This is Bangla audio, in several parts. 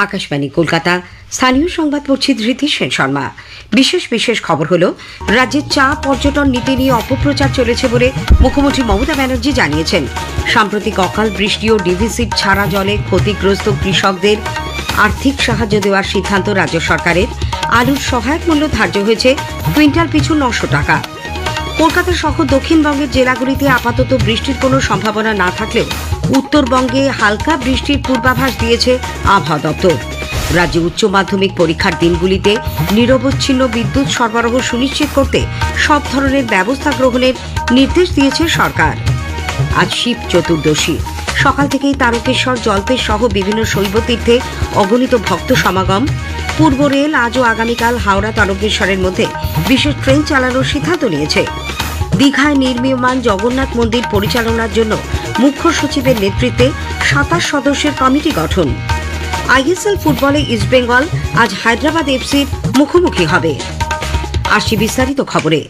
আকাশবাণী কলকাতা। স্থানীয় সংবাদ পড়ছি ধৃতি সেন শর্মা। বিশেষ খবর হলো, রাজ্যের চা পর্যটন নীতি নিয়ে অপপ্রচার চলেছে বলে মুখ্যমন্ত্রী মমতা ব্যানার্জি জানিয়েছেন। সাম্প্রতিক অকাল বৃষ্টি ও ডিভিসির ছাড়া জলে ক্ষতিগ্রস্ত কৃষকদের আর্থিক সাহায্য দেওয়ার সিদ্ধান্ত রাজ্য সরকারের। আলুর সহায়ক মূল্য ধার্য হয়েছে কুইন্টাল পিছু 900 টাকা। কলকাতা সহ দক্ষিণবঙ্গের জেলাগুলিতে আপাতত বৃষ্টির কোনো সম্ভাবনা না থাকলেও উত্তরবঙ্গে হালকা বৃষ্টির পূর্বাভাস দিয়েছে আবহাওয়া দপ্তর। রাজ্যে উচ্চ মাধ্যমিক পরীক্ষার দিনগুলিতে নিরবচ্ছিন্ন বিদ্যুৎ সরবরাহ সুনিশ্চিত করতে সব ধরনের ব্যবস্থা গ্রহণের নির্দেশ দিয়েছে সরকার। আজ শিব চতুর্দশী। সকাল থেকেই তারকেশ্বর, জলপেশ সহ বিভিন্ন শৈবতীর্থে অগণিত ভক্ত সমাগম। পূর্ব রেল আজ ও আগামীকাল হাওড়া তারকেশ্বরের মধ্যে বিশেষ ট্রেন চালানোর সিদ্ধান্ত নিয়েছে। দীঘায় নির্মীয়মান জগন্নাথ মন্দির পরিচালনার জন্য মুখ্য সচিবের নেতৃত্বে 27 সদস্যের কমিটি গঠন। আইএসএল ফুটবলে ইস্টবেঙ্গল আজ হায়দ্রাবাদ এফসির মুখোমুখি হবে। আসছি বিস্তারিত খবরে।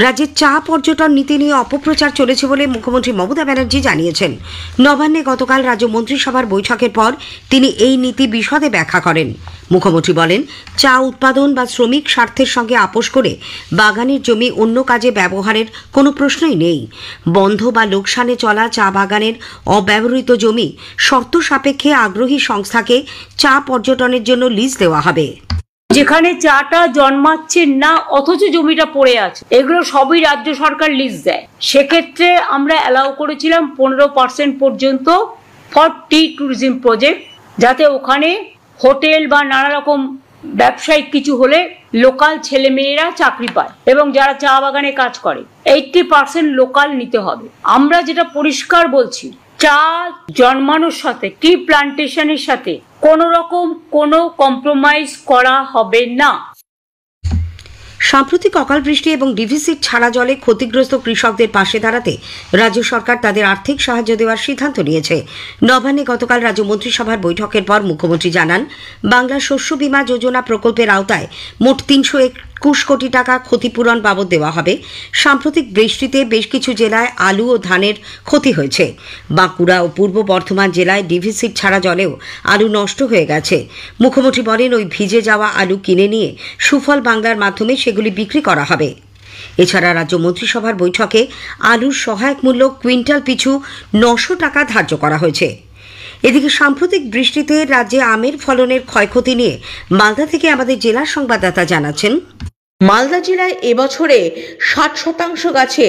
রাজ্যের চা পর্যটন নীতি নিয়ে অপপ্রচার চলেছে বলে মুখ্যমন্ত্রী মমতা ব্যানার্জি জানিয়েছেন। নবান্নে গতকাল রাজ্য মন্ত্রিসভার বৈঠকের পর তিনি এই নীতি বিশদে ব্যাখ্যা করেন। মুখ্যমন্ত্রী বলেন, চা উৎপাদন বা শ্রমিক স্বার্থের সঙ্গে আপোষ করে বাগানের জমি অন্য কাজে ব্যবহারের কোনো প্রশ্নই নেই। বন্ধ বা লোকসানে চলা চা বাগানের অব্যবহৃত জমি শর্ত সাপেক্ষে আগ্রহী সংস্থাকে চা পর্যটনের জন্য লিজ দেওয়া হবে। যেখানে চাটা জন্মাচ্ছে না অথচ জমিটা পড়ে আছে, এগুলো সবই রাজ্য সরকার লিজ দেয়। সেক্ষেত্রে আমরা অ্যালাউ করেছিলাম 15% পর্যন্ত ফর টি ট্যুরিজম প্রজেক্ট, যাতে ওখানে হোটেল বা নানা রকম ব্যবসায়িক কিছু হলে লোকাল ছেলেমেয়েরা চাকরি পায় এবং যারা চা বাগানে কাজ করে 80% লোকাল নিতে হবে। আমরা যেটা পরিষ্কার বলছি, চা জন্মানোর সাথে টি প্লান্টেশনের সাথে কোনো রকম কোনো কম্প্রোমাইজ করা হবে না। সাম্প্রতিক অকাল বৃষ্টি এবং ডিভিসির ছাড়া জলে ক্ষতিগ্রস্ত কৃষকদের পাশে দাঁড়াতে রাজ্য সরকার তাদের আর্থিক সাহায্য দেওয়ার সিদ্ধান্ত নিয়েছে। নবান্নে গতকাল রাজ্য মন্ত্রিসভার বৈঠকের পর মুখ্যমন্ত্রী জানান, বাংলা শস্য বীমা যোজনা প্রকল্পের আওতায় মোট 321 কোটি টাকা ক্ষতিপূরণ বাবদ দেওয়া হবে। সাম্প্রতিক বৃষ্টিতে বেশ কিছু জেলায় আলু ও ধানের ক্ষতি হয়েছে। বাঁকুড়া ও পূর্ব বর্ধমান জেলায় ডিভিসির ছাড়া জলেও আলু নষ্ট হয়ে গেছে। মুখ্যমন্ত্রী বলেন, ওই ভিজে যাওয়া আলু কিনে নিয়ে সুফল বাংলার মাধ্যমে সেগুলি বিক্রি করা হবে। এছাড়া রাজ্য মন্ত্রিসভার বৈঠকে আলুর সহায়ক মূল্য কুইন্টাল পিছু 900 টাকা ধার্য করা হয়েছে। এদিকে সাম্প্রতিক বৃষ্টিতে রাজ্যে আমের ফলনের ক্ষয়ক্ষতি নিয়ে মালদা থেকে আমাদের জেলার সংবাদদাতা জানাচ্ছেন। মালদা জেলায় এবছরে 60% গাছে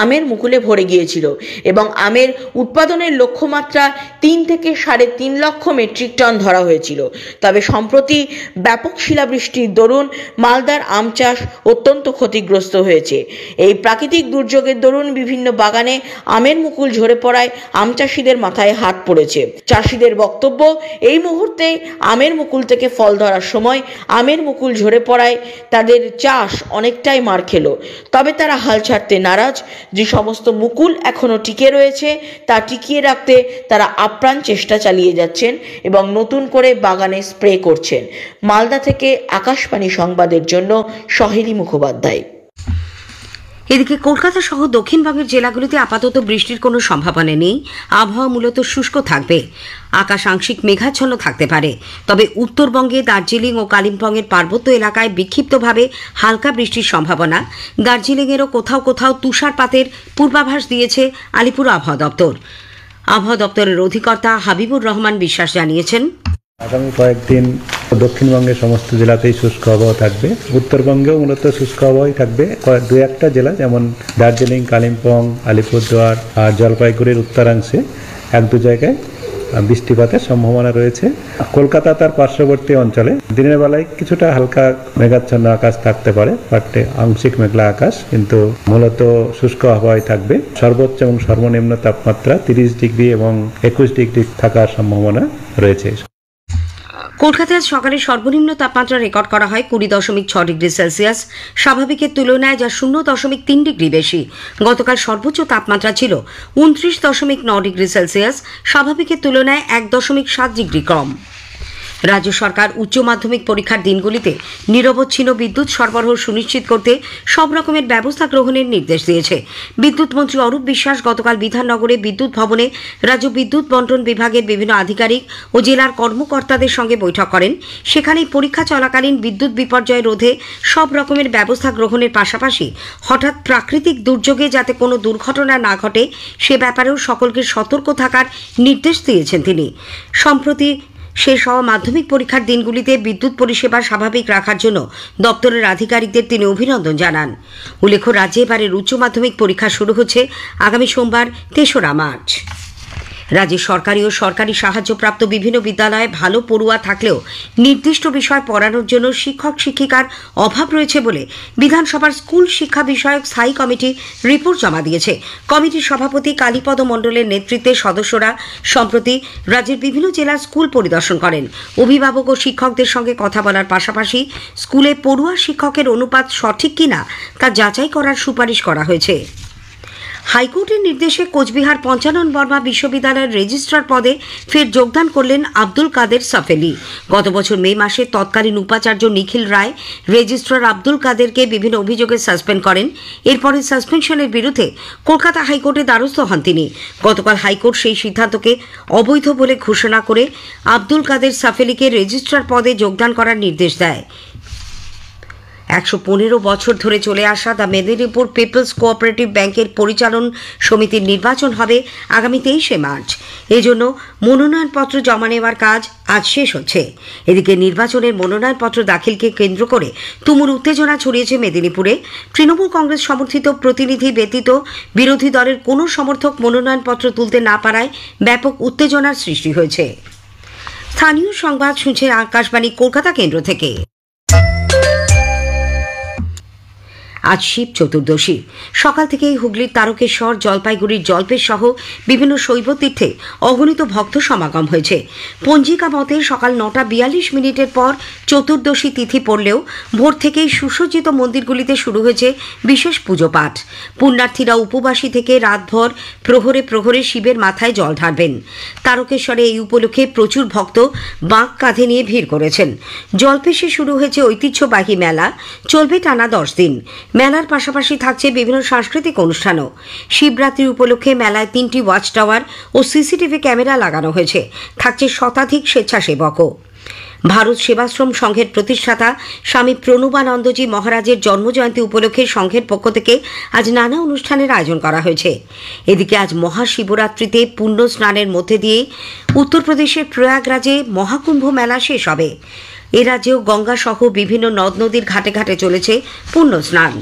আমের মুকুলে ভরে গিয়েছিল এবং আমের উৎপাদনের লক্ষ্যমাত্রা 3 থেকে 3.5 লক্ষ মেট্রিক টন ধরা হয়েছিল। তবে সম্প্রতি ব্যাপক শিলাবৃষ্টির দরুন মালদার আম চাষ অত্যন্ত ক্ষতিগ্রস্ত হয়েছে। এই প্রাকৃতিক দুর্যোগের দরুন বিভিন্ন বাগানে আমের মুকুল ঝরে পড়ায় আম চাষিদের মাথায় হাত পড়েছে। চাষিদের বক্তব্য, এই মুহূর্তে আমের মুকুল থেকে ফল ধরার সময় আমের মুকুল ঝরে পড়ায় তাদের চাষ অনেকটাই মার খেলো। তবে তারা হাল ছাড়তে নারাজ। যে সমস্ত মুকুল এখনো টিকে রয়েছে তা টিকিয়ে রাখতে তারা আপ্রাণ চেষ্টা চালিয়ে যাচ্ছেন এবং নতুন করে বাগানে স্প্রে করছেন। মালদা থেকে আকাশবাণী সংবাদের জন্য সহেলি মুখোপাধ্যায়। এদিকে কলকাতা সহ দক্ষিণবঙ্গের জেলাগুলিতে আপাতত বৃষ্টির কোনো সম্ভাবনা নেই। আবহাওয়া মূলত শুষ্ক থাকবে। আকাশ আংশিক মেঘাচ্ছন্ন থাকতে পারে। তবে উত্তরবঙ্গে দার্জিলিং ও কালিম্পংয়ের পার্বত্য এলাকায় বিক্ষিপ্তভাবে হালকা বৃষ্টির সম্ভাবনা। দার্জিলিংয়েরও কোথাও কোথাও তুষারপাতের পূর্বাভাস দিয়েছে আলিপুর আবহাওয়া দপ্তর। আবহাওয়া দপ্তরের অধিকর্তা হাবিবুর রহমান বিশ্বাস জানিয়েছেন, আগামী কয়েকদিন দক্ষিণবঙ্গের সমস্ত জেলাতেই শুষ্ক আবহাওয়া থাকবে। উত্তরবঙ্গেও মূলত শুষ্ক আবহাওয়াই থাকবে। দু একটা জেলা যেমন দার্জিলিং, কালিম্পং, আলিপুরদুয়ার আর জলপাইগুড়ির উত্তরাংশে 1-2 জায়গায় বৃষ্টিপাতের সম্ভাবনা রয়েছে। কলকাতা তার পার্শ্ববর্তী অঞ্চলে দিনের বেলায় কিছুটা হালকা মেঘাচ্ছন্ন আকাশ থাকতে পারে, বাট আংশিক মেঘলা আকাশ, কিন্তু মূলত শুষ্ক আবহাওয়াই থাকবে। সর্বোচ্চ এবং সর্বনিম্ন তাপমাত্রা 30 ডিগ্রি এবং 21 ডিগ্রি থাকার সম্ভাবনা রয়েছে। কলকাতায় সকালে সর্বনিম্ন তাপমাত্রা রেকর্ড করা হয় 20.6 ডিগ্রি সেলসিয়াস, স্বাভাবিকের তুলনায় যা 0.3 ডিগ্রি বেশি। গতকাল সর্বোচ্চ তাপমাত্রা ছিল 29.9 ডিগ্রি সেলসিয়াস, স্বাভাবিকের তুলনায় 1.7 ডিগ্রি কম। রাজ্য সরকার উচ্চ মাধ্যমিক পরীক্ষার দিনগুলিতে নিরবচ্ছিন্ন বিদ্যুৎ সরবরাহ সুনিশ্চিত করতে সব রকমের ব্যবস্থা গ্রহণের নির্দেশ দিয়েছে। বিদ্যুৎ মন্ত্রী অরূপ বিশ্বাস গতকাল বিধাননগরে বিদ্যুৎ ভবনে রাজ্য বিদ্যুৎ বন্টন বিভাগের বিভিন্ন আধিকারিক ও জেলার কর্মকর্তাদের সঙ্গে বৈঠক করেন। সেখানেই পরীক্ষা চলাকালীন বিদ্যুৎ বিপর্যয় রোধে সব রকমের ব্যবস্থা গ্রহণের পাশাপাশি হঠাৎ প্রাকৃতিক দুর্যোগে যাতে কোনো দুর্ঘটনা না ঘটে সে ব্যাপারেও সকলকে সতর্ক থাকার নির্দেশ দিয়েছেন তিনি। সম্প্রতি শেষ হওয়া মাধ্যমিক পরীক্ষার দিনগুলিতে বিদ্যুৎ পরিষেবা স্বাভাবিক রাখার জন্য দপ্তরের আধিকারিকদের তিনি অভিনন্দন জানান। উল্লেখ্য, রাজ্যে এবারের উচ্চ মাধ্যমিক পরীক্ষা শুরু হচ্ছে আগামী সোমবার ৩রা মার্চ। রাজ্যে সরকারি ও সরকারি সাহায্যপ্রাপ্ত বিভিন্ন বিদ্যালয়ে ভালো পড়ুয়া থাকলেও নির্দিষ্ট বিষয় পড়ানোর জন্য শিক্ষক শিক্ষিকার অভাব রয়েছে বলে বিধানসভার স্কুল শিক্ষা বিষয়ক স্থায়ী কমিটি রিপোর্ট জমা দিয়েছে। কমিটির সভাপতি কালীপদ মণ্ডলের নেতৃত্বে সদস্যরা সম্প্রতি রাজ্যের বিভিন্ন জেলার স্কুল পরিদর্শন করেন। অভিভাবক ও শিক্ষকদের সঙ্গে কথা বলার পাশাপাশি স্কুলে পড়ুয়া শিক্ষকের অনুপাত সঠিক কিনা তা যাচাই করার সুপারিশ করা হয়েছে। হাইকোর্টের নির্দেশে কোচবিহার পঞ্চানন বর্মা বিশ্ববিদ্যালয়ের রেজিস্ট্রার পদে ফের যোগদান করলেন আব্দুল কাদের সাফেলি। গত বছর মে মাসে তৎকালীন উপাচার্য নিখিল রায় রেজিস্ট্রার আব্দুল কাদেরকে বিভিন্ন অভিযোগে সাসপেন্ড করেন। এরপরে সাসপেনশনের বিরুদ্ধে কলকাতা হাইকোর্টে দ্বারস্থ হন তিনি। গতকাল হাইকোর্ট সেই সিদ্ধান্তকে অবৈধ বলে ঘোষণা করে আব্দুল কাদের সাফেলিকে রেজিস্ট্রার পদে যোগদান করার নির্দেশ দেয়। ১১৫ বছর ধরে চলে আসা দ্য মেদিনীপুর পিপলস কোঅপারেটিভ ব্যাংকের পরিচালন সমিতির নির্বাচন হবে আগামী ২৩শে মার্চ। এজন্য মনোনয়নপত্র জমা নেওয়ার কাজ আজ শেষ হচ্ছে। এদিকে নির্বাচনের মনোনয়নপত্র দাখিলকে কেন্দ্র করে তুমুল উত্তেজনা ছড়িয়েছে মেদিনীপুরে। তৃণমূল কংগ্রেস সমর্থিত প্রতিনিধি ব্যতীত বিরোধী দলের কোনো সমর্থক মনোনয়নপত্র তুলতে না পারায় ব্যাপক উত্তেজনার সৃষ্টি হয়েছে। স্থানীয় সংবাদ শুনছে আকাশবাণী কলকাতা কেন্দ্র থেকে। আজ শিব চতুর্দশী। সকাল থেকেই হুগলির তারকেশ্বর, জলপাইগুড়ির জল্পেশ সহ বিভিন্ন শৈবতীর্থে অগণিত ভক্ত সমাগম হয়েছে। পঞ্জিকা মতে সকাল ৯টা ৪২ পর চতুর্দশী তিথি পড়লেও ভোর থেকেই সুসজ্জিত মন্দিরগুলিতে শুরু হয়েছে বিশেষ পুজো পাঠ। পুণ্যার্থীরা উপবাসী থেকে রাতভর প্রহরে প্রহরে শিবের মাথায় জল ঢালবেন। তারকেশ্বরে এই উপলক্ষে প্রচুর ভক্ত বাঁক কাঁধে নিয়ে ভিড় করেছেন। জলপেশে শুরু হয়েছে ঐতিহ্যবাহী মেলা, চলবে টানা ১০ দিন। মেলার পাশাপাশি থাকছে বিভিন্ন সাংস্কৃতিক অনুষ্ঠানও। শিবরাত্রি উপলক্ষে মেলায় ৩টি ওয়াচ টাওয়ার ও সিসিটিভি ক্যামেরা লাগানো হয়েছে। থাকছে শতাধিক স্বেচ্ছাসেবকও। ভারত সেবাশ্রম সংঘের প্রতিষ্ঠাতা স্বামী প্রণবানন্দজি মহারাজের জন্মজয়ন্তী উপলক্ষে সংঘের পক্ষ থেকে আজ নানা অনুষ্ঠানের আয়োজন করা হয়েছে। এদিকে আজ মহাশিবরাত্রিতে পুণ্য স্নানের মধ্যে দিয়ে উত্তরপ্রদেশের প্রয়াগরাজে মহাকুম্ভ মেলা শেষ হবে। এ রাজ্যেও গঙ্গা সহ বিভিন্ন নদ নদীর ঘাটে ঘাটে চলেছে পুণ্য স্নান।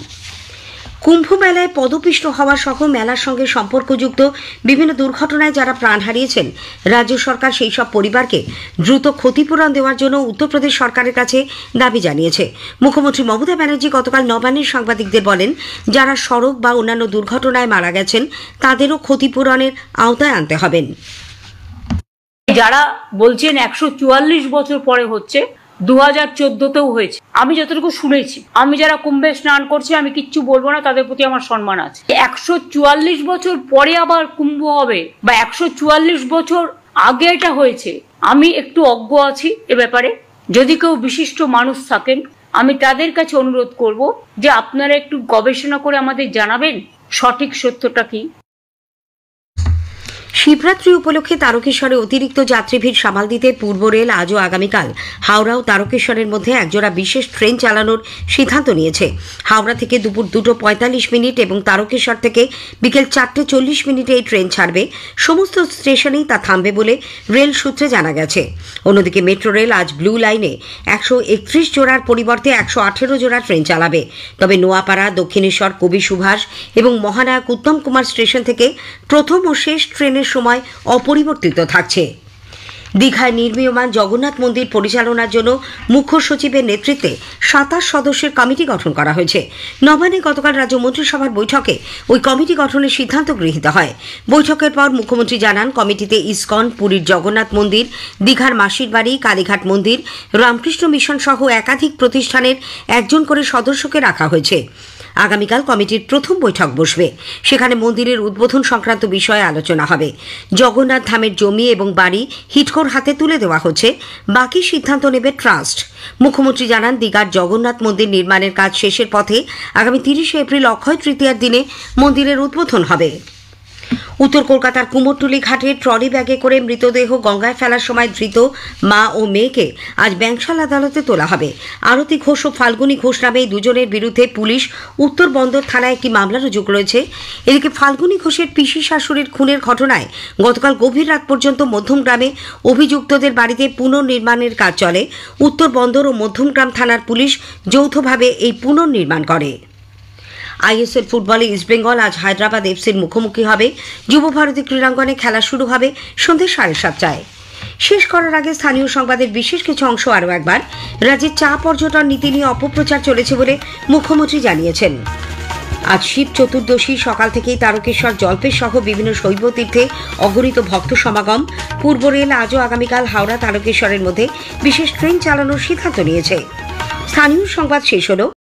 কুম্ভ মেলায় পদপিষ্ট হওয়া সহ মেলার সঙ্গে সম্পর্কযুক্ত বিভিন্ন দুর্ঘটনায় যারা প্রাণ হারিয়েছেন, রাজ্য সরকার সেই সব পরিবারকে দ্রুত ক্ষতিপূরণ দেওয়ার জন্য উত্তরপ্রদেশ সরকারের কাছে দাবি জানিয়েছে। মুখ্যমন্ত্রী মমতা ব্যানার্জি গতকাল নবান্নে সাংবাদিকদের বলেন, যারা সড়ক বা অন্যান্য দুর্ঘটনায় মারা গেছেন তাদেরও ক্ষতিপূরণের আওতায় আনতে হবেন। যারা বলছেন ১৪৪ বছর পরে হচ্ছে, ২০১৪তেও হয়েছে, আমি যতটুকু শুনেছি। আমি যারা কুম্ভে স্নান করছে আমি কিচ্ছু বলবো না, তাদের প্রতি আমার সম্মান আছে। ১৪৪ বছর পরে আবার কুম্ভ হবে বা ১৪৪ বছর আগে এটা হয়েছে, আমি একটু অজ্ঞ আছি এ ব্যাপারে। যদি কেউ বিশিষ্ট মানুষ থাকেন, আমি তাদের কাছে অনুরোধ করব যে আপনারা একটু গবেষণা করে আমাদের জানাবেন সঠিক সত্যটা কি। শিবরাত্রি উপলক্ষে তারকেশ্বরে অতিরিক্ত যাত্রী ভিড় সামাল দিতে পূর্ব রেল আজ ও আগামীকাল হাওড়া ও তারকেশ্বরের মধ্যে একজোড়া বিশেষ ট্রেন চালানোর সিদ্ধান্ত নিয়েছে। হাওড়া থেকে দুপুর 2:45 এবং তারকেশ্বর থেকে বিকেল 4:40 এই ট্রেন ছাড়বে। সমস্ত স্টেশনেই তা থামবে বলে রেল সূত্রে জানা গেছে। অন্যদিকে মেট্রো রেল আজ ব্লু লাইনে 131 জোড়ার পরিবর্তে 118 জোড়া ট্রেন চালাবে। তবে নোয়াপাড়া, দক্ষিণেশ্বর, কবি সুভাষ এবং মহানায়ক উত্তম কুমার স্টেশন থেকে প্রথম ও শেষ ট্রেনের সময় অপরিবর্তিত থাকছে। দীঘায় নির্মীয়মান জগন্নাথ মন্দির পরিচালনার জন্য মুখ্য সচিবের নেতৃত্বে 27 সদস্যের কমিটি গঠন করা হয়েছে। নবান্নে গতকাল রাজ্য মন্ত্রিসভার বৈঠকে ওই কমিটি গঠনের সিদ্ধান্ত গৃহীত হয়। বৈঠকের পর মুখ্যমন্ত্রী জানান, কমিটিতে ইসকন, পুরীর জগন্নাথ মন্দির, দীঘার মাসির বাড়ি, কালীঘাট মন্দির, রামকৃষ্ণ মিশন সহ একাধিক প্রতিষ্ঠানের একজন করে সদস্যকে রাখা হয়েছে। আগামীকাল কমিটির প্রথম বৈঠক বসবে। সেখানে মন্দিরের উদ্বোধন সংক্রান্ত বিষয়ে আলোচনা হবে। জগন্নাথ ধামের জমি এবং বাড়ি হিডকোর হাতে তুলে দেওয়া হচ্ছে, বাকি সিদ্ধান্ত নেবে ট্রাস্ট। মুখ্যমন্ত্রী জানান, দীঘার জগন্নাথ মন্দির নির্মাণের কাজ শেষের পথে। আগামী 30শে এপ্রিল অক্ষয় তৃতীয়ার দিনে মন্দিরের উদ্বোধন হবে। উত্তর কলকাতার কুমোরটুলি ঘাটে ট্রলি ব্যাগে করে মৃতদেহ গঙ্গায় ফেলার সময় ধৃত মা ও মেয়েকে আজ ব্যাংশাল আদালতে তোলা হবে। আরতি ঘোষ ও ফাল্গুনী ঘোষ নামে এই দুজনের বিরুদ্ধে পুলিশ উত্তর বন্দর থানায় একটি মামলা রুজু করেছে। এদিকে ফাল্গুনী ঘোষের পিসি শাশুড়ির খুনের ঘটনায় গতকাল গভীর রাত পর্যন্ত মধ্যমগ্রামে অভিযুক্তদের বাড়িতে পুনর্নির্মাণের কাজ চলে। উত্তর বন্দর ও মধ্যমগ্রাম থানার পুলিশ যৌথভাবে এই পুনর্নির্মাণ করে। আইএসএল ফুটবলে ইস্টবেঙ্গল আজ হায়দ্রাবাদ এফসির মুখোমুখি হবে। যুব ভারতী ক্রীড়াঙ্গনে খেলা শুরু হবে সন্ধ্যে 7:30টায়। শেষ করার আগে স্থানীয় সংবাদের বিশেষ কিছু অংশ আরও একবার। রাজ্যের চা পর্যটন নীতি নিয়ে অপপ্রচার চলেছে বলে মুখ্যমন্ত্রী জানিয়েছেন। আজ শিব চতুর্দশী, সকাল থেকেই তারকেশ্বর, জল্পেশ সহ বিভিন্ন শৈব তীর্থে অগণিত ভক্ত সমাগম। পূর্ব রেল আজও আগামীকাল হাওড়া তারকেশ্বরের মধ্যে বিশেষ ট্রেন চালানোর সিদ্ধান্ত নিয়েছে। স্থানীয় সংবাদ শেষ হলো।